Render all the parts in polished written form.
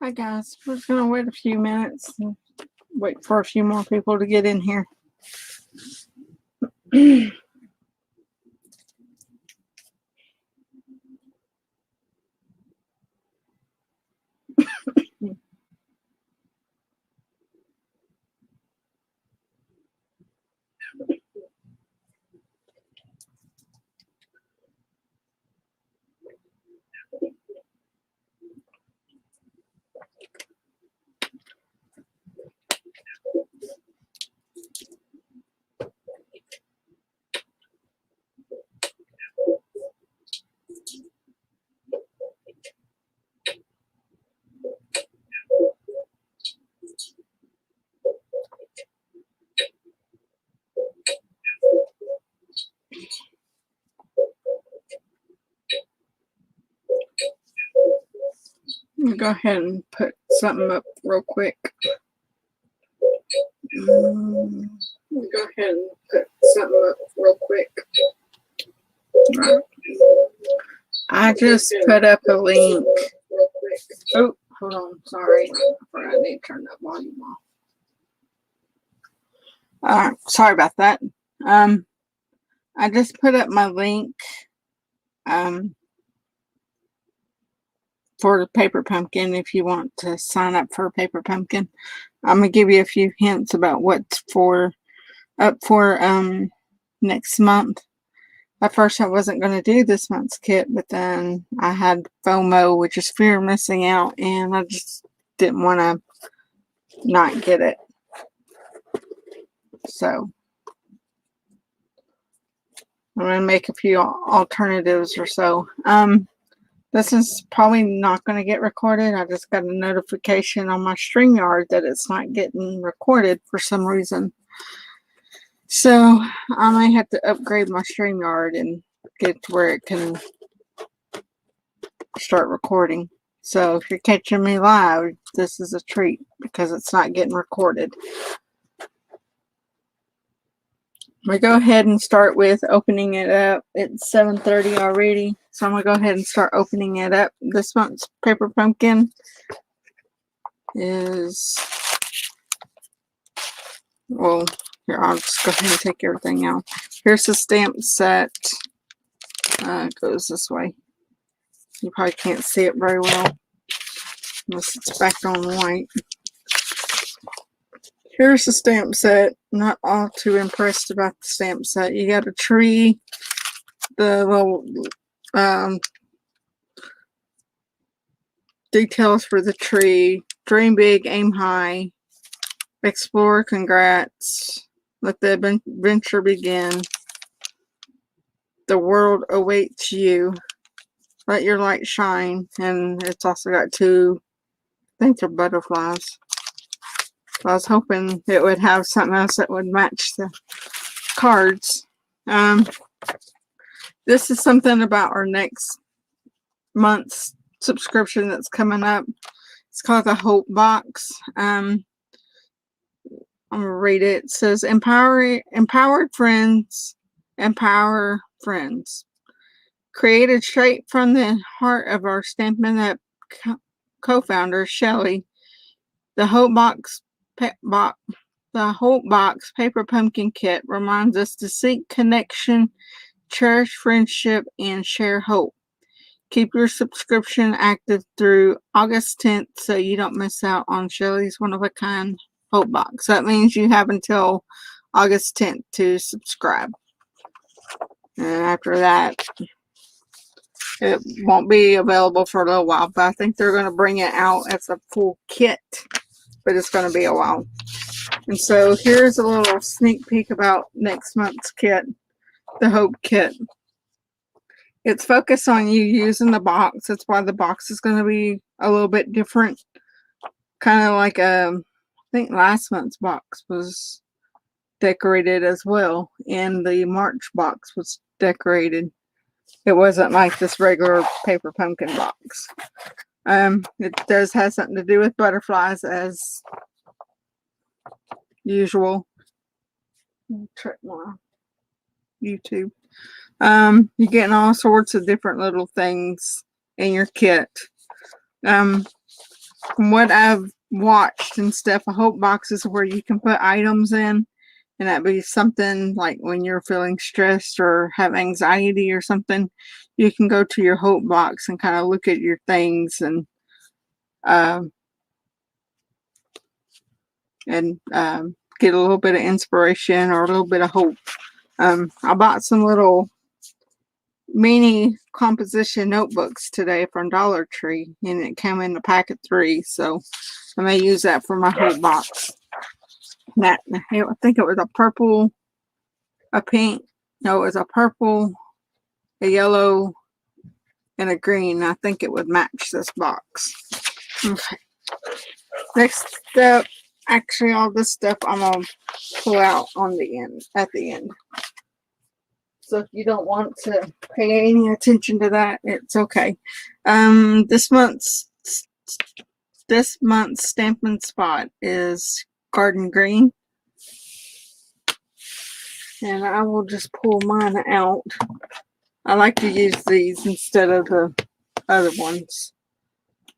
Hi guys, we're just gonna wait a few minutes and wait for a few more people to get in here. I'm gonna go ahead and put something up real quick. Go ahead and put something up real quick. Right. I just put up a link. Oh, hold on. Sorry. I forgot I need to turn that volume off. Sorry about that. I just put up my link for the paper pumpkin if you want to sign up for a paper pumpkin. I'm gonna give you a few hints about what's up for next month. At first I wasn't going to do this month's kit, but then I had FOMO, which is fear of missing out, and I just didn't want to not get it. So I'm going to make a few alternatives or so. This is probably not going to get recorded. I just got a notification on my StreamYard that it's not getting recorded for some reason. So I might have to upgrade my StreamYard and get to where it can start recording. So if you're catching me live, this is a treat because it's not getting recorded. We go ahead and start with opening it up. It's 7:30 already, so I'm gonna go ahead and start opening it up. This month's paper pumpkin is, well, here, I'll just go ahead and take everything out. Here's the stamp set. It goes this way. You probably can't see it very well unless it's back on white. Here's the stamp set. Not all too impressed about the stamp set. You got a tree, the little details for the tree. Dream big, aim high. Explore, congrats. Let the adventure begin. The world awaits you. Let your light shine. And it's also got two, I think they're butterflies. I was hoping it would have something else that would match the cards. This is something about our next month's subscription that's coming up. It's called the Hope Box. I'm going to read it. It says, empowered friends empower friends. Created straight from the heart of our Stampin' Up co-founder, Shelley, the Hope Box Paper Pumpkin Kit reminds us to seek connection, cherish friendship, and share hope. Keep your subscription active through August 10th so you don't miss out on Shelley's one-of-a-kind Hope Box. That means you have until August 10th to subscribe. And after that, it won't be available for a little while, but I think they're going to bring it out as a full kit, but it's going to be a while. And so here's a little sneak peek about next month's kit, the Hope Kit. It's focused on you using the box. That's why the box is going to be a little bit different. Kind of like I think last month's box was decorated as well, and the March box was decorated. It wasn't like this regular paper pumpkin box. It does have something to do with butterflies as usual. Check my YouTube. You're getting all sorts of different little things in your kit. From what I've watched and stuff, a hope box is where you can put items in. And that'd be something like when you're feeling stressed or have anxiety or something, you can go to your hope box and kind of look at your things and get a little bit of inspiration or a little bit of hope. I bought some little mini composition notebooks today from Dollar Tree, and it came in a pack of 3, so I may use that for my hope box. I think it was a purple, a pink, no, it was a purple, a yellow, and a green. I think it would match this box. Okay. Next step, actually all this stuff I'm going to pull out on the end, at the end. So if you don't want to pay any attention to that, it's okay. This month's Stampin' Spot is Garden Green. And I will just pull mine out. I like to use these instead of the other ones.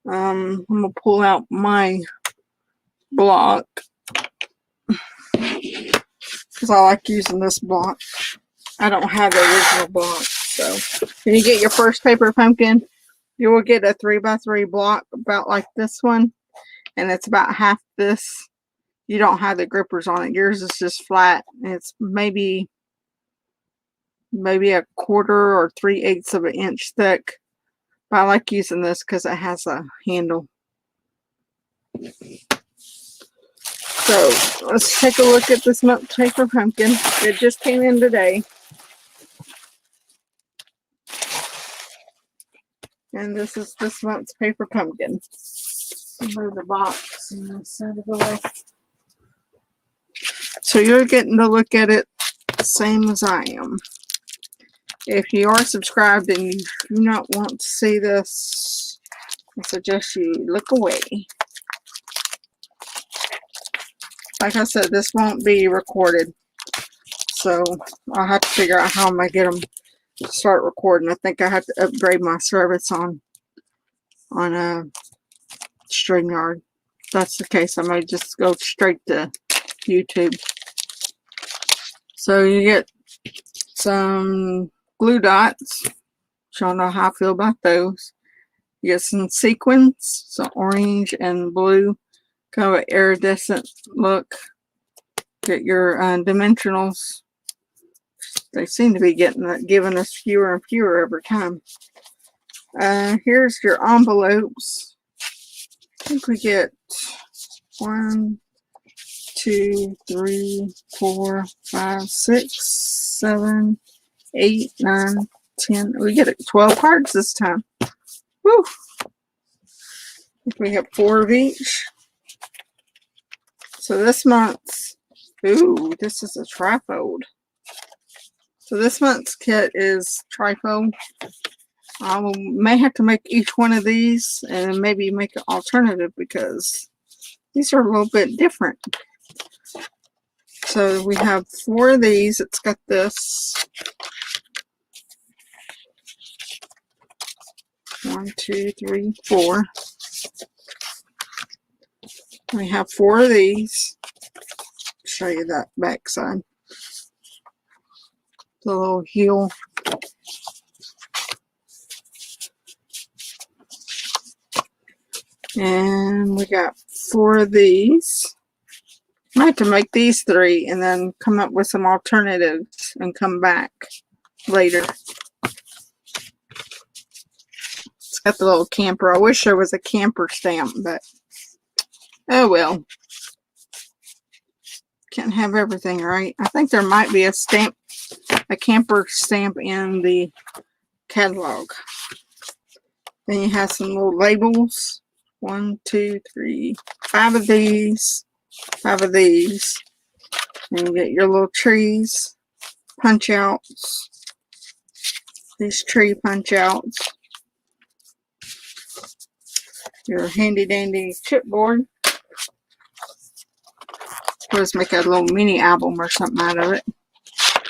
I'm going to pull out my block because I like using this block. I don't have the original block. So when you get your first paper pumpkin, you will get a 3x3 block about like this one. And it's about half this. You don't have the grippers on it. Yours is just flat. It's maybe a quarter or 3/8 of an inch thick. But I like using this because it has a handle. So let's take a look at this month's paper pumpkin. It just came in today. And this is this month's paper pumpkin. Move the box and this side of the way. So you're getting to look at it the same as I am. If you are subscribed and you do not want to see this, I suggest you look away. Like I said, this won't be recorded. So I'll have to figure out how I'm going to get them to start recording. I think I have to upgrade my service on StreamYard. If that's the case, I may just go straight to YouTube. So you get some glue dots. Y'all know how I feel about those. You get some sequins, so orange and blue, kind of an iridescent look. Get your dimensionals. They seem to be giving us fewer and fewer every time. Here's your envelopes. I think we get 1, 2, 3, 4, 5, 6, 7, 8, 9, 10. We get 12 cards this time. Woo! We have 4 of each. So this month's, ooh, this is a trifold. So this month's kit is trifold. I may have to make each one of these and maybe make an alternative because these are a little bit different. So we have 4 of these. It's got this. 1, 2, 3, 4. We have 4 of these. Show you that back side. The little heel. And we got 4 of these. I have to make these 3 and then come up with some alternatives and come back later. It's got the little camper. I wish there was a camper stamp, but oh well. Can't have everything, right? I think there might be a camper stamp in the catalog. Then you have some little labels. 1, 2, 3, 5 of these. 5 of these. And you get your little trees, punch outs. These tree punch outs. Your handy dandy chipboard. We'll just make a little mini album or something out of it.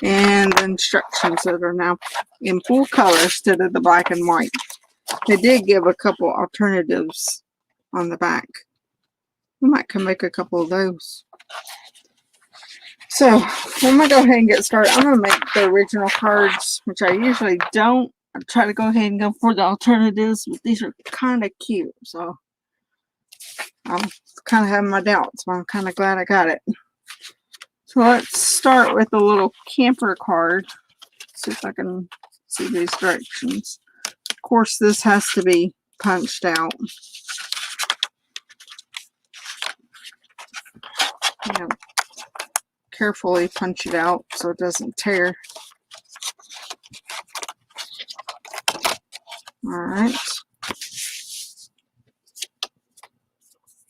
And the instructions that are now in full color instead of the black and white. They did give a couple alternatives on the back. We might come make a couple of those. So I'm going to go ahead and get started. I'm going to make the original cards, which I usually don't. I try to go ahead and go for the alternatives, but these are kind of cute. So I'm kind of having my doubts, but I'm kind of glad I got it. So let's start with a little camper card. See if I can see these directions. Of course, this has to be punched out. Yeah. Carefully punch it out so it doesn't tear. Alright.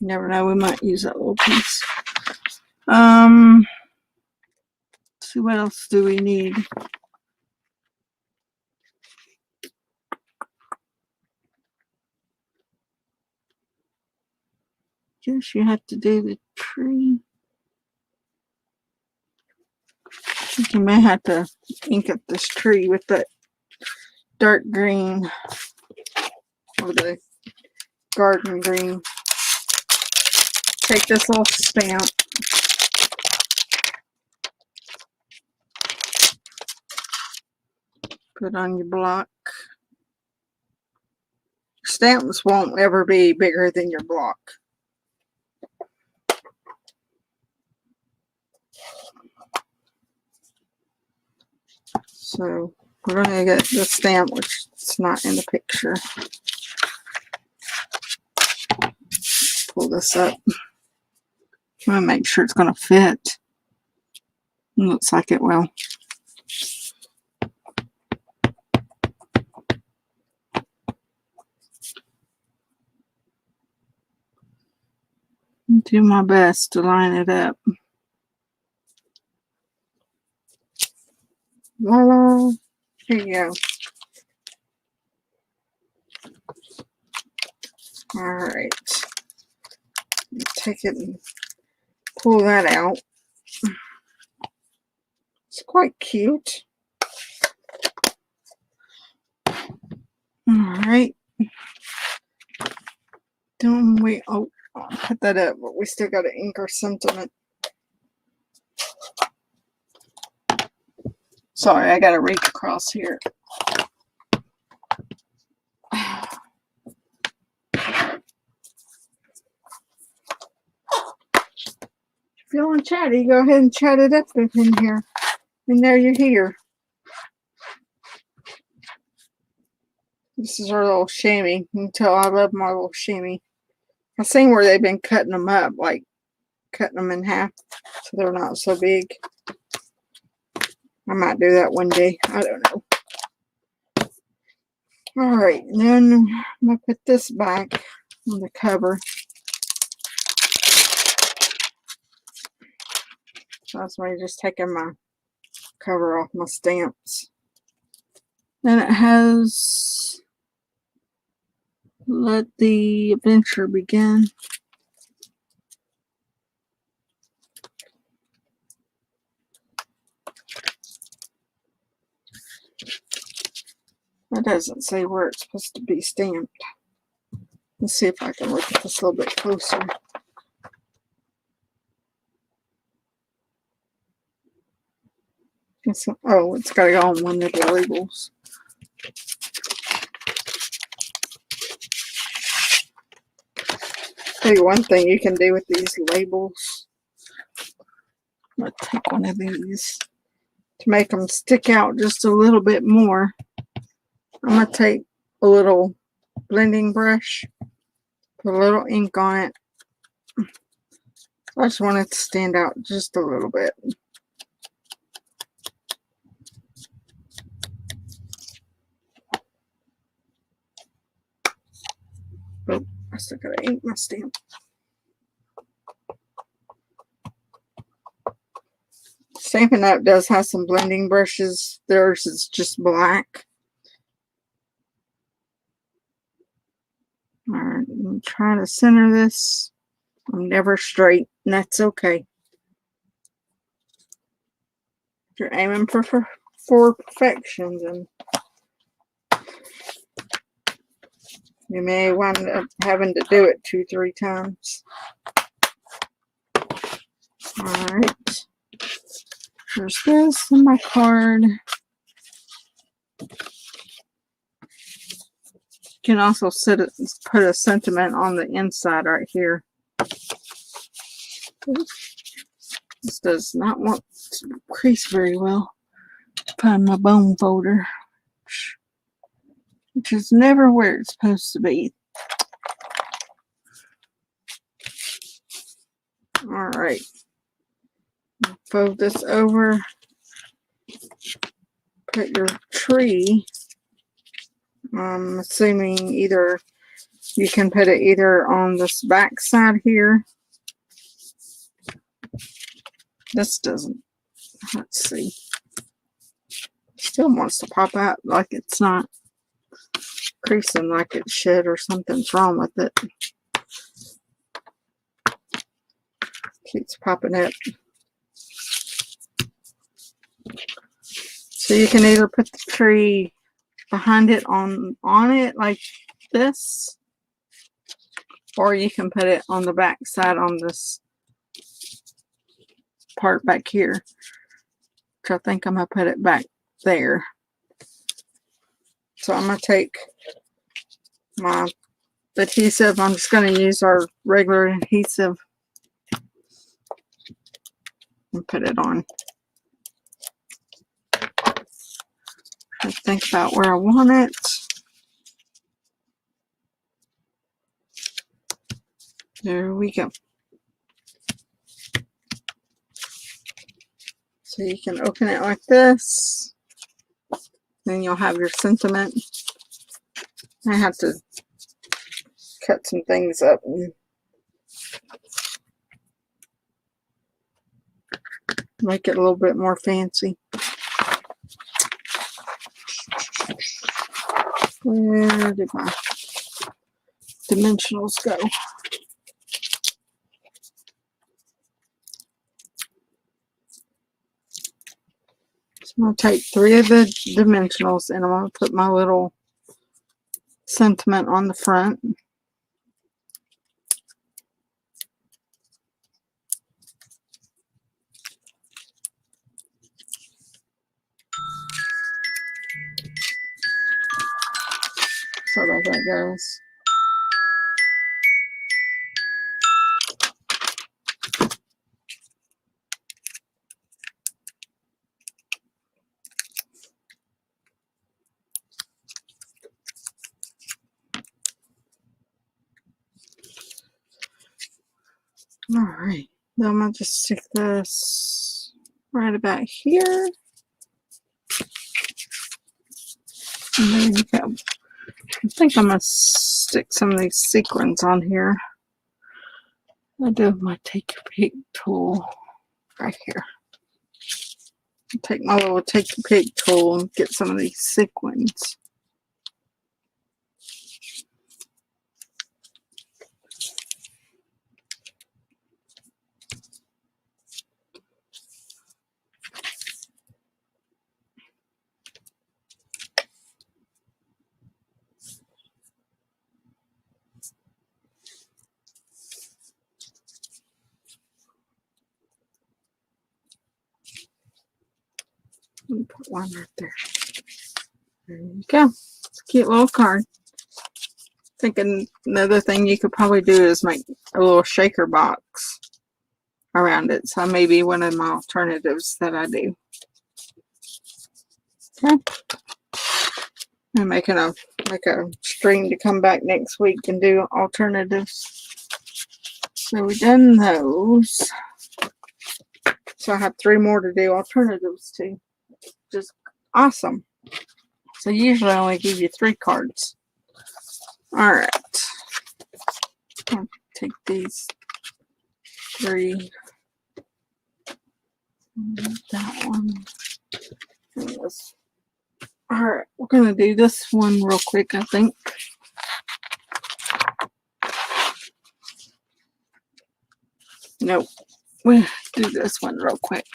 You never know, we might use that little piece. Let's see, what else do we need? Guess you have to do the tree. I think you may have to ink up this tree with that dark green or the garden green. Take this little stamp. Put on your block. Stamps won't ever be bigger than your block. So we're going to get the stamp, which is not in the picture. Pull this up. I'm going to make sure it's going to fit. It looks like it will. Do my best to line it up. Voila. Here you go. Alright. Take it and pull that out. It's quite cute. Alright. Don't wait. Oh, I'll put that up, but we still got to ink our sentiment. Sorry, I got to reach across here. If you want chatty, go ahead and chat it up in here. And there you're here. This is our little chamois. You can tell I love my little chamois. I've seen where they've been cutting them up, like cutting them in half so they're not so big. I might do that one day. I don't know. Alright, and then I'm going to put this back on the cover. That's why I'm just taking my cover off my stamps. Then it has Let the Adventure Begin. That doesn't say where it's supposed to be stamped. Let's see if I can look at this a little bit closer. Oh, it's got to go on one of the labels. Tell you one thing you can do with these labels. I'm going to take one of these to make them stick out just a little bit more. I'm going to take a little blending brush, put a little ink on it. I just want it to stand out just a little bit. Oh, I still gotta ink my stamp. Stampin' Up does have some blending brushes. Theirs is just black. Alright, I'm trying to center this. I'm never straight, and that's okay. If you're aiming for perfection, then You may wind up having to do it 2-3 times. Alright. There's this in my card. You can also put a sentiment on the inside right here. This does not want to crease very well. Find my bone folder, which is never where it's supposed to be. Alright. Fold this over. Put your tree. I'm assuming either you can put it either on this back side here. This doesn't. Let's see. Still wants to pop out like it's not creasing like it should, or something's wrong with it. Keeps popping up. So you can either put the tree behind it on it like this, or you can put it on the back side on this part back here, which I think I'm going to put it back there. So I'm going to take my adhesive. I'm just going to use our regular adhesive and put it on. I think about where I want it. There we go. So you can open it like this. Then you'll have your sentiment. I have to cut some things up and make it a little bit more fancy. Where did my dimensionals go? So I'm going to take 3 of the dimensionals and I'm going to put my little sentiment on the front. So there that goes. Alright, then I'm going to just stick this right about here. And there you go. I think I'm going to stick some of these sequins on here. I do have my take your pick tool right here. I'll take my little take your pick tool and get some of these sequins. Let me put one right there. There you go. It's a cute little card. Thinking another thing you could probably do is make a little shaker box around it. So maybe one of my alternatives that I do. Okay. I'm making a stream to come back next week and do alternatives. So we've done those. So I have 3 more to do alternatives to. Just awesome. So usually I only give you 3 cards. Alright. I'll take these 3. That one. And this. Alright, we're going to do this one real quick, I think. Nope. We'll do this one real quick.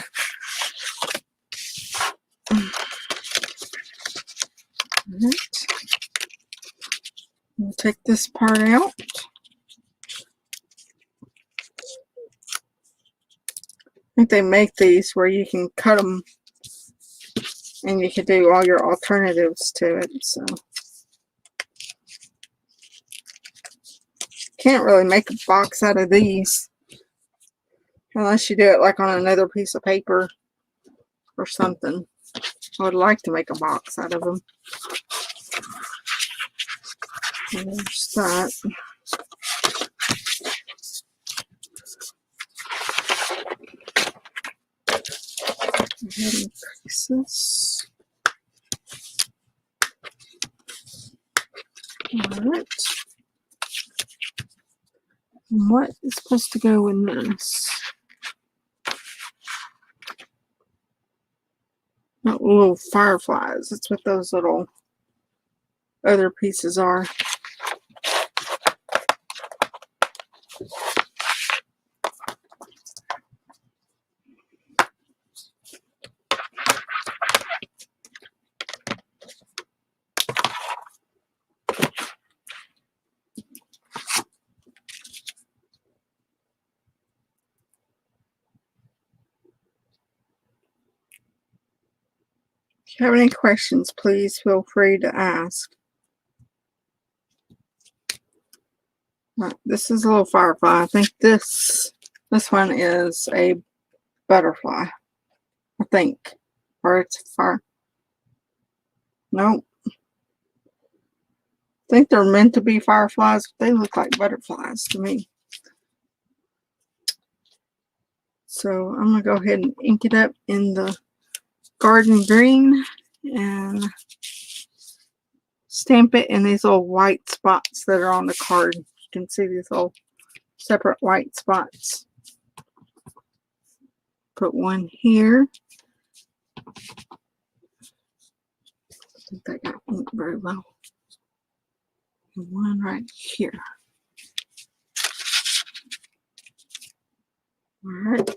Right. We'll take this part out. I think they make these where you can cut them and you can do all your alternatives to it. So can't really make a box out of these unless you do it like on another piece of paper or something. I would like to make a box out of them. And there's that. Hidden pieces. Alright. What is supposed to go in this? Not little fireflies. That's what those little other pieces are. If you have any questions, please feel free to ask. Right, this is a little firefly. I think this one is a butterfly. I think. Or it's a fire. Nope. I think they're meant to be fireflies, but they look like butterflies to me. So I'm going to go ahead and ink it up in the garden green and stamp it in these little white spots that are on the card. You can see these little separate white spots. Put one here. I think that got inked very well. And one right here. All right.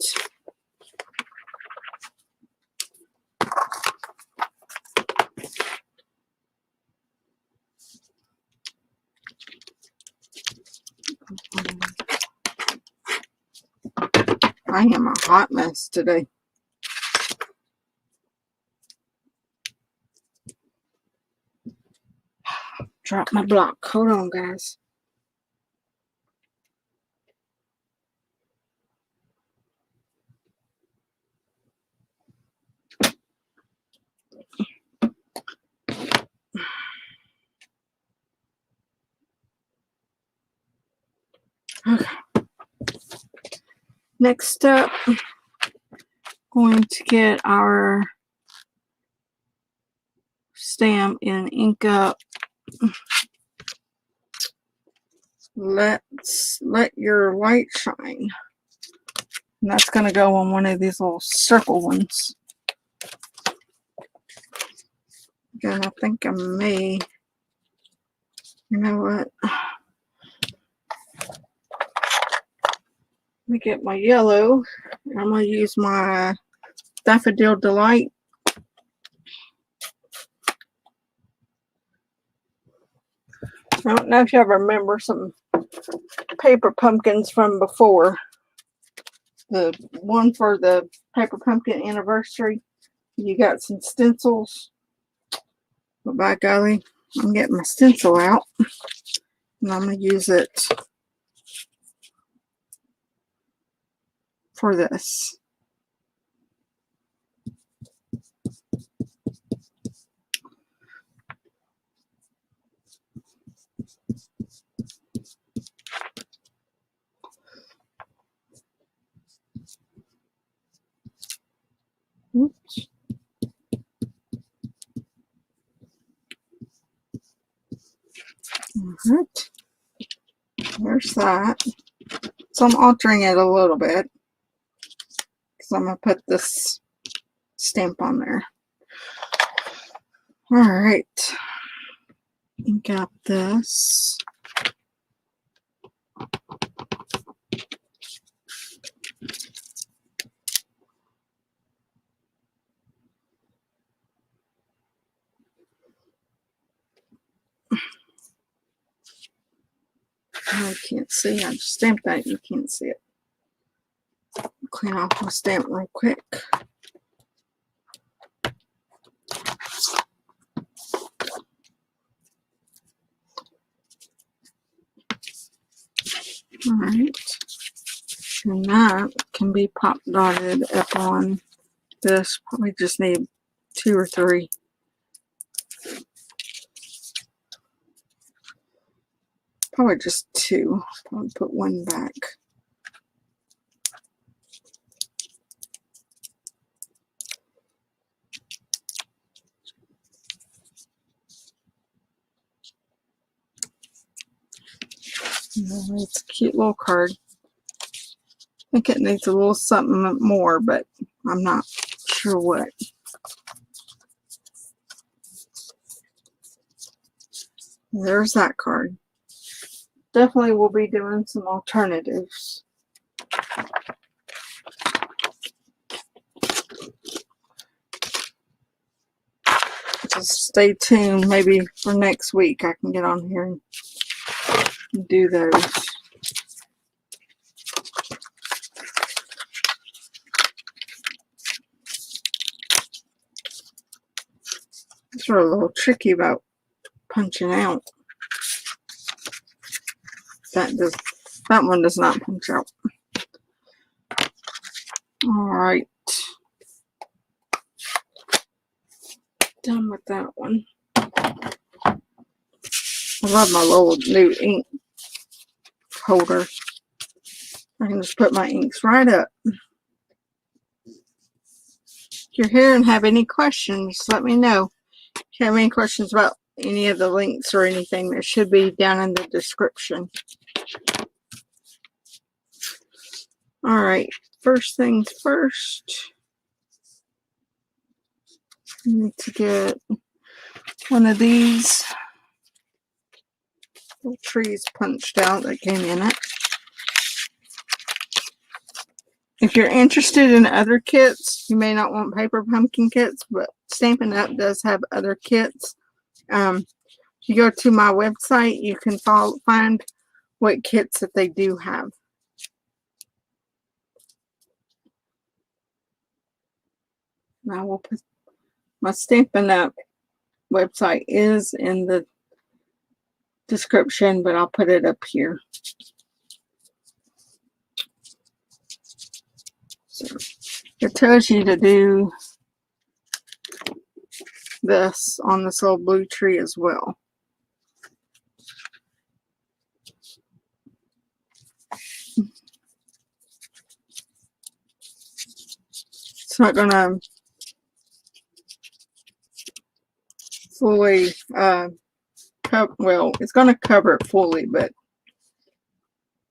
I am a hot mess today. Drop my block. Hold on, guys. Okay. Next up, going to get our stamp and ink up. Let your light shine. And that's going to go on one of these little circle ones. Again, I think I may, you know what? Let me get my yellow. I'm going to use my Daffodil Delight. I don't know if you ever remember some paper pumpkins from before. The one for the paper pumpkin anniversary, you got some stencils. But by golly, I'm getting my stencil out. And I'm going to use it for this. Oops. Alright. There's that. So I'm altering it a little bit because I'm going to put this stamp on there. Alright. Got this. I can't see. I just stamped that. You can't see it. Clean off my stamp real quick. Alright. And that can be pop dotted up on this. Probably just need 2 or 3. Probably just 2. Probably put 1 back. It's a cute little card. I think it needs a little something more, but I'm not sure what. There's that card. Definitely will be doing some alternatives. Just stay tuned. Maybe for next week I can get on here and do those. These are a little tricky about punching out. That one does not punch out. Alright. Done with that one. I love my little new ink holder. I can just put my inks right up. If you're here and have any questions, let me know. If you have any questions about any of the links or anything, that should be down in the description. Alright, first things first. I need to get one of these little trees punched out that came in it. If you're interested in other kits, you may not want paper pumpkin kits, but Stampin' Up! Does have other kits. If you go to my website, you can find what kits that they do have. Now we'll put my Stampin' Up! Website is in the description, but I'll put it up here. So it tells you to do this on this little blue tree as well. It's not gonna fully well, it's gonna cover it fully, but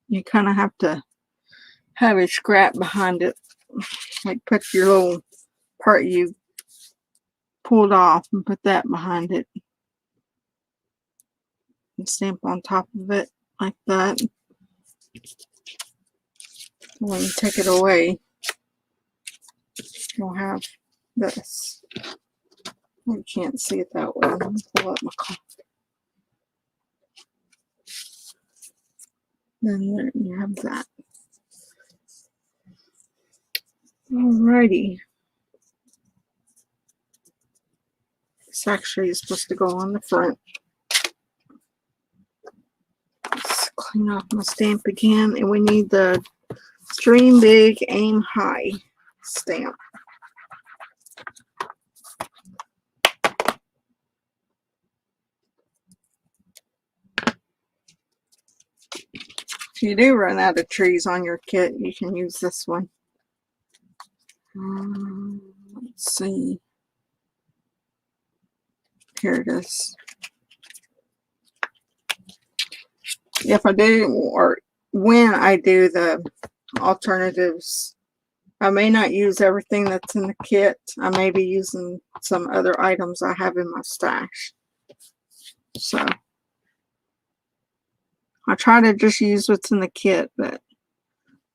you kind of have to have a scrap behind it, like put your little part you pulled off and put that behind it and stamp on top of it like that. When you take it away, you'll have this. You can't see it that way. Let me pull up my card. Then there you have that. Alrighty. This actually is supposed to go on the front. Let's clean off my stamp again, and we need the Dream Big, Aim High stamp. If you do run out of trees on your kit, you can use this one. Let's see. Here it is. If I do, or when I do the alternatives, I may not use everything that's in the kit. I may be using some other items I have in my stash. So I try to just use what's in the kit, but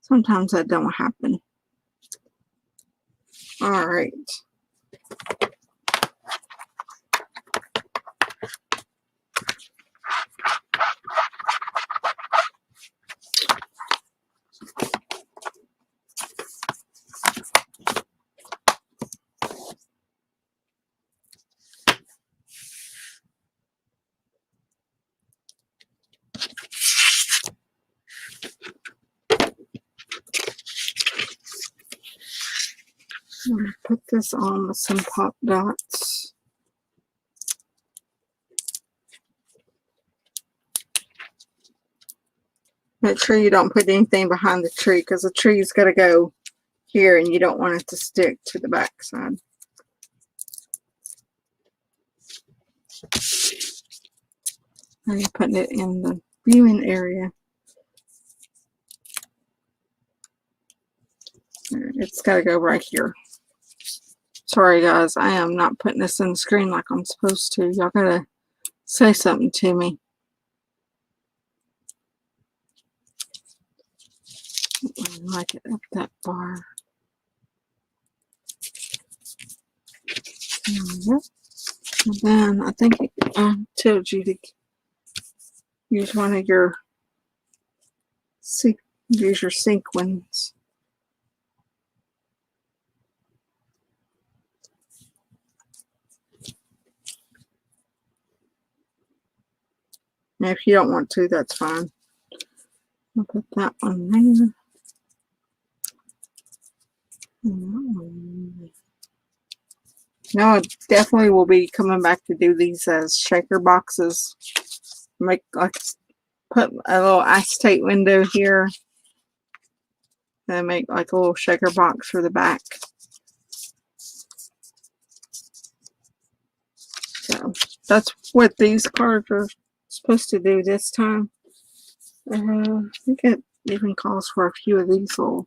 sometimes that don't happen. All right. I'm going to put this on with some pop dots. Make sure you don't put anything behind the tree because the tree's got to go here and you don't want it to stick to the back side. Now you're putting it in the viewing area. It's got to go right here. Sorry guys, I am not putting this in the screen like I'm supposed to. Y'all gotta say something to me. I like it up that far. There we go. And then I think I told you to use one of your sequins. Now, if you don't want to, that's fine. I'll put that one there. No, I definitely will be coming back to do these as shaker boxes. Make like put a little acetate window here, and make like a little shaker box for the back. So that's what these cards are supposed to do this time. I think it even calls for a few of these little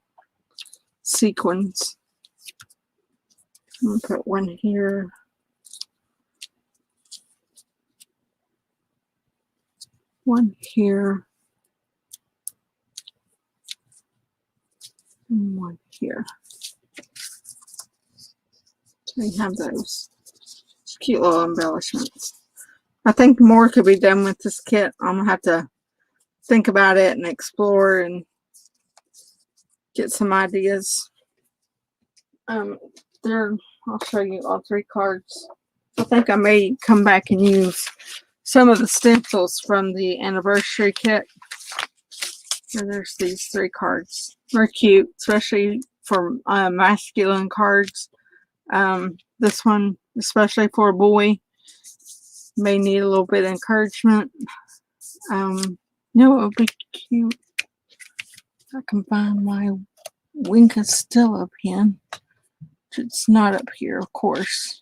sequins. I'm going to put one here. One here. And one here. So we have those. Just cute little embellishments. I think more could be done with this kit. I'm going to have to think about it and explore and get some ideas. I'll show you all three cards. I think I may come back and use some of the stencils from the anniversary kit. And there's these three cards. They're cute, especially for masculine cards. This one, especially for a boy, may need a little bit of encouragement. No, it would be cute. I can find my Wink Stella pen. It's not up here, of course.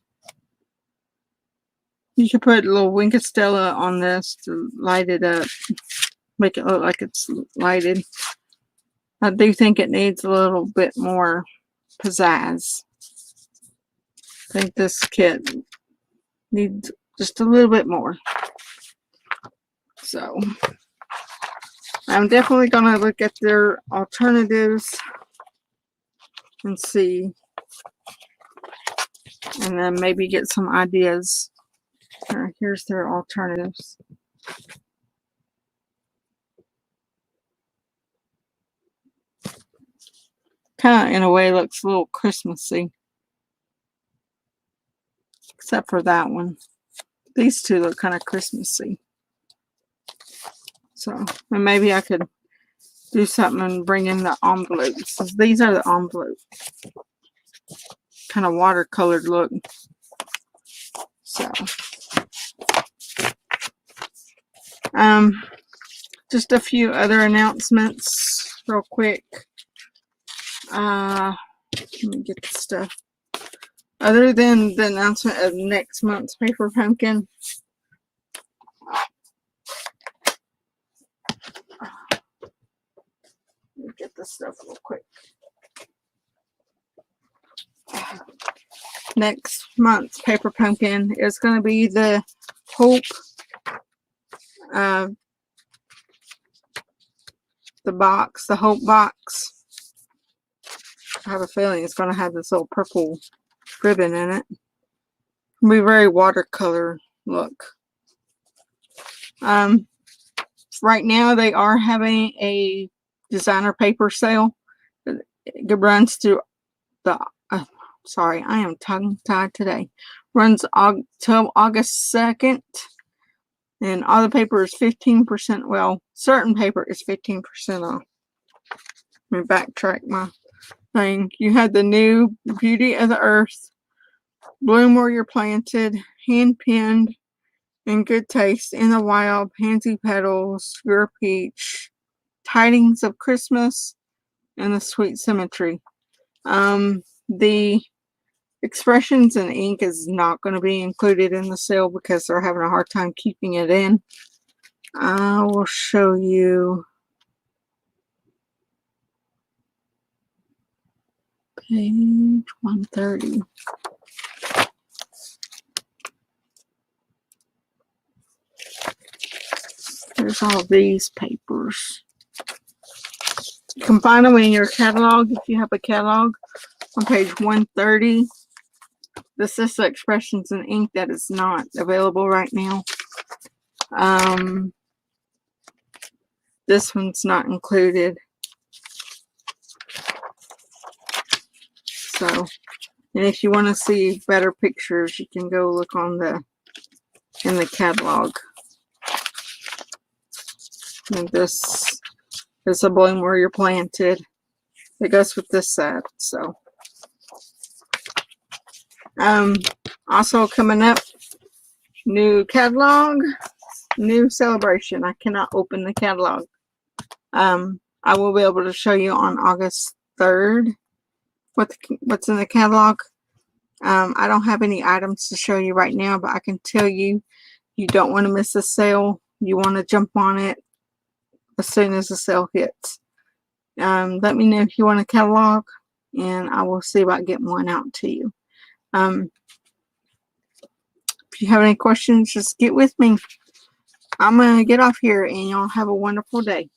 You could put a little Wink Stella on this to light it up, make it look like it's lighted. I do think it needs a little bit more pizzazz. I think this kit needs just a little bit more. So I'm definitely going to look at their alternatives and see, and then maybe get some ideas. Here's their alternatives. Kind of in a way looks a little Christmassy, except for that one. These two look kind of Christmassy. So, and maybe I could do something and bring in the envelopes. These are the envelopes. Kind of watercolored look. So, just a few other announcements real quick. Let me get the stuff. Other than the announcement of next month's Paper Pumpkin, let me get this stuff real quick. Next month's Paper Pumpkin is going to be the Hope, the box, the Hope box. I have a feeling it's going to have this little purple ribbon in it. It'll be very watercolor look. Right now they are having a designer paper sale. It runs through the sorry, I am tongue-tied today. Runs till August 2nd. And all the paper is 15%. Well, certain paper is 15% off. Let me backtrack my thing. You had the new Beauty of the Earth, Bloom Where You're Planted, Hand Pinned, In Good Taste, In the Wild, Pansy Petals, Your Peach, Tidings of Christmas, and The Sweet Symmetry. The Expressions in ink is not going to be included in the sale because they're having a hard time keeping it in. I will show you page 130. There's all these papers. You can find them in your catalog if you have a catalog on page 130. This is the Expressions in ink that is not available right now. This one's not included. So, and if you want to see better pictures, you can go look on in the catalog. And this is a Bloom Where You're Planted. It goes with this set. So, also coming up, new catalog, new celebration. I cannot open the catalog. I will be able to show you on August 3rd what's in the catalog. I don't have any items to show you right now, but I can tell you, you don't want to miss the sale. You want to jump on it as soon as the sale hits. Let me know if you want a catalog, and I will see about getting one out to you. If you have any questions, just get with me. I'm going to get off here, and y'all have a wonderful day.